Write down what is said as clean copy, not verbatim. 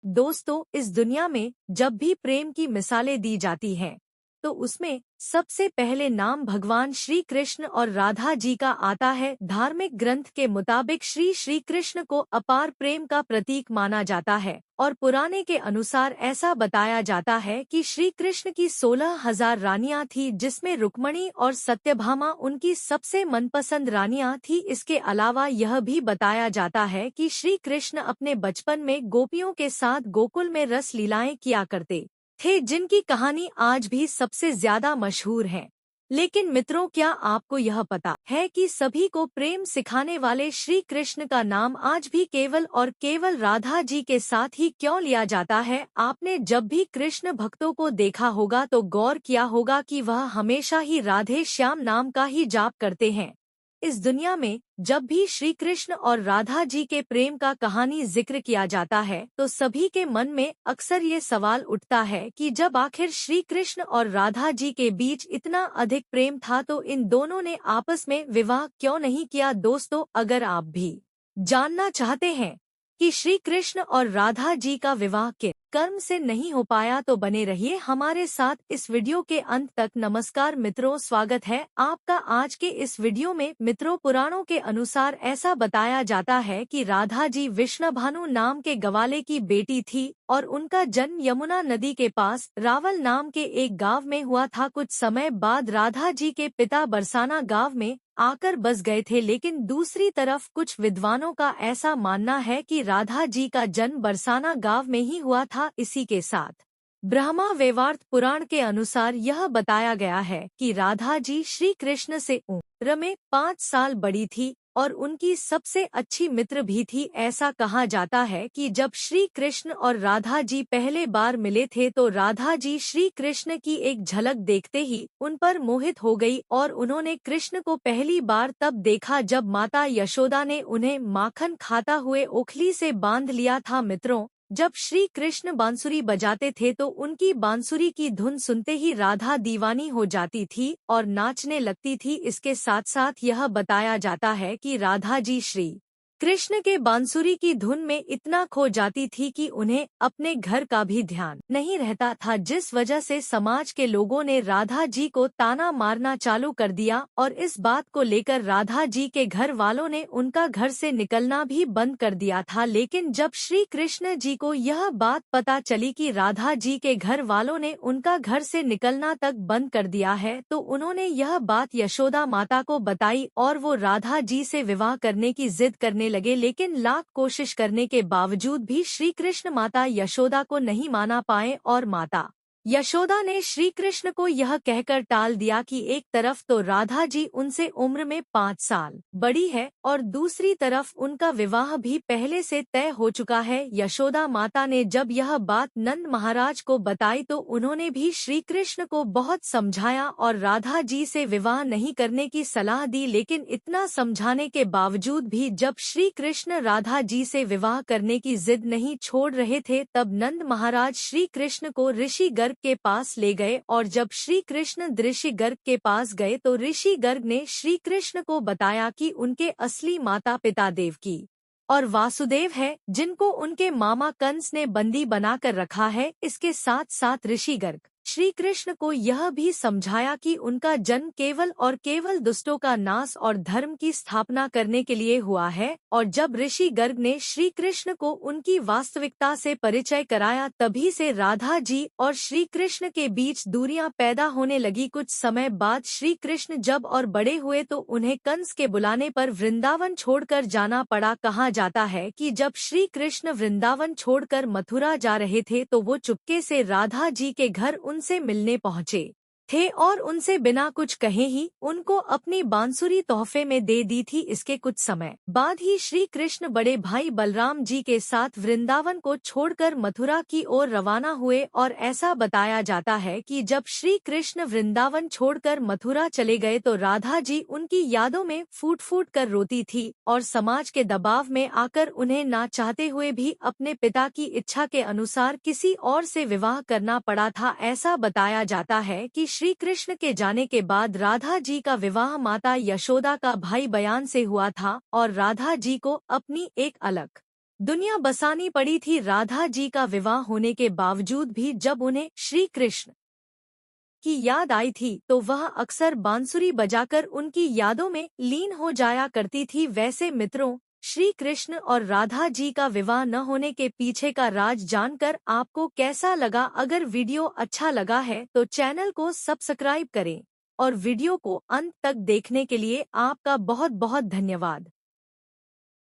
दोस्तों, इस दुनिया में जब भी प्रेम की मिसालें दी जाती हैं, तो उसमें सबसे पहले नाम भगवान श्री कृष्ण और राधा जी का आता है। धार्मिक ग्रंथ के मुताबिक श्री कृष्ण को अपार प्रेम का प्रतीक माना जाता है और पुराने के अनुसार ऐसा बताया जाता है कि श्री कृष्ण की 16,000 रानियां थी, जिसमें रुक्मणी और सत्यभामा उनकी सबसे मनपसंद रानियां थी। इसके अलावा यह भी बताया जाता है कि श्री कृष्ण अपने बचपन में गोपियों के साथ गोकुल में रस लीलाएं किया करते थे, जिनकी कहानी आज भी सबसे ज्यादा मशहूर है। लेकिन मित्रों, क्या आपको यह पता है कि सभी को प्रेम सिखाने वाले श्री कृष्ण का नाम आज भी केवल और केवल राधा जी के साथ ही क्यों लिया जाता है? आपने जब भी कृष्ण भक्तों को देखा होगा तो गौर किया होगा कि वह हमेशा ही राधे श्याम नाम का ही जाप करते हैं। इस दुनिया में जब भी श्री कृष्ण और राधा जी के प्रेम का कहानी जिक्र किया जाता है, तो सभी के मन में अक्सर ये सवाल उठता है कि जब आखिर श्री कृष्ण और राधा जी के बीच इतना अधिक प्रेम था, तो इन दोनों ने आपस में विवाह क्यों नहीं किया? दोस्तों, अगर आप भी जानना चाहते हैं कि श्री कृष्ण और राधा जी का विवाह के कर्म से नहीं हो पाया, तो बने रहिए हमारे साथ इस वीडियो के अंत तक। नमस्कार मित्रों, स्वागत है आपका आज के इस वीडियो में। मित्रों, पुराणों के अनुसार ऐसा बताया जाता है कि राधा जी विष्णुभानु नाम के ग्वाले की बेटी थी और उनका जन्म यमुना नदी के पास रावल नाम के एक गांव में हुआ था। कुछ समय बाद राधा जी के पिता बरसाना गांव में आकर बस गए थे, लेकिन दूसरी तरफ कुछ विद्वानों का ऐसा मानना है कि राधा जी का जन्म बरसाना गांव में ही हुआ था। इसी के साथ ब्रह्मा वैवर्त पुराण के अनुसार यह बताया गया है कि राधा जी श्री कृष्ण से उम्र में 5 साल बड़ी थी और उनकी सबसे अच्छी मित्र भी थी। ऐसा कहा जाता है कि जब श्री कृष्ण और राधा जी पहले बार मिले थे, तो राधा जी श्री कृष्ण की एक झलक देखते ही उन पर मोहित हो गई और उन्होंने कृष्ण को पहली बार तब देखा जब माता यशोदा ने उन्हें माखन खाता हुए ओखली से बांध लिया था। मित्रों, जब श्री कृष्ण बांसुरी बजाते थे तो उनकी बांसुरी की धुन सुनते ही राधा दीवानी हो जाती थी और नाचने लगती थी। इसके साथ साथ यह बताया जाता है कि राधा जी श्री कृष्ण के बांसुरी की धुन में इतना खो जाती थी कि उन्हें अपने घर का भी ध्यान नहीं रहता था, जिस वजह से समाज के लोगों ने राधा जी को ताना मारना चालू कर दिया और इस बात को लेकर राधा जी के घर वालों ने उनका घर से निकलना भी बंद कर दिया था। लेकिन जब श्री कृष्ण जी को यह बात पता चली कि राधा जी के घर वालों ने उनका घर से निकलना तक बंद कर दिया है, तो उन्होंने यह बात यशोदा माता को बताई और वो राधा जी से विवाह करने की जिद करने लगे। लेकिन लाख कोशिश करने के बावजूद भी श्री कृष्ण माता यशोदा को नहीं माना पाए और माता यशोदा ने श्री कृष्ण को यह कहकर टाल दिया कि एक तरफ तो राधा जी उनसे उम्र में 5 साल बड़ी है और दूसरी तरफ उनका विवाह भी पहले से तय हो चुका है। यशोदा माता ने जब यह बात नंद महाराज को बताई तो उन्होंने भी श्री कृष्ण को बहुत समझाया और राधा जी से विवाह नहीं करने की सलाह दी। लेकिन इतना समझाने के बावजूद भी जब श्री कृष्ण राधा जी से विवाह करने की जिद नहीं छोड़ रहे थे, तब नंद महाराज श्री कृष्ण को ऋषि गर्ग के पास ले गए और जब श्री कृष्ण ऋषि गर्ग के पास गए तो ऋषि गर्ग ने श्री कृष्ण को बताया कि उनके असली माता पिता देवकी और वासुदेव है, जिनको उनके मामा कंस ने बंदी बनाकर रखा है। इसके साथ साथ ऋषि गर्ग श्री कृष्ण को यह भी समझाया कि उनका जन्म केवल और केवल दुष्टों का नाश और धर्म की स्थापना करने के लिए हुआ है। और जब ऋषि गर्ग ने श्री कृष्ण को उनकी वास्तविकता से परिचय कराया, तभी से राधा जी और श्री कृष्ण के बीच दूरियां पैदा होने लगी। कुछ समय बाद श्री कृष्ण जब और बड़े हुए तो उन्हें कंस के बुलाने पर वृंदावन छोड़कर जाना पड़ा। कहा जाता है कि जब श्री कृष्ण वृंदावन छोड़कर मथुरा जा रहे थे तो वो चुपके से राधा जी के घर उनसे मिलने पहुंचे थे और उनसे बिना कुछ कहे ही उनको अपनी बांसुरी तोहफे में दे दी थी। इसके कुछ समय बाद ही श्री कृष्ण बड़े भाई बलराम जी के साथ वृंदावन को छोड़कर मथुरा की ओर रवाना हुए और ऐसा बताया जाता है कि जब श्री कृष्ण वृंदावन छोड़कर मथुरा चले गए तो राधा जी उनकी यादों में फूट फूट कर रोती थी और समाज के दबाव में आकर उन्हें ना चाहते हुए भी अपने पिता की इच्छा के अनुसार किसी और से विवाह करना पड़ा था। ऐसा बताया जाता है कि श्री कृष्ण के जाने के बाद राधा जी का विवाह माता यशोदा का भाई बयान से हुआ था और राधा जी को अपनी एक अलग दुनिया बसानी पड़ी थी। राधा जी का विवाह होने के बावजूद भी जब उन्हें श्री कृष्ण की याद आई थी तो वह अक्सर बांसुरी बजाकर उनकी यादों में लीन हो जाया करती थी। वैसे मित्रों, श्री कृष्ण और राधा जी का विवाह न होने के पीछे का राज जानकर आपको कैसा लगा? अगर वीडियो अच्छा लगा है तो चैनल को सब्सक्राइब करें और वीडियो को अंत तक देखने के लिए आपका बहुत बहुत धन्यवाद।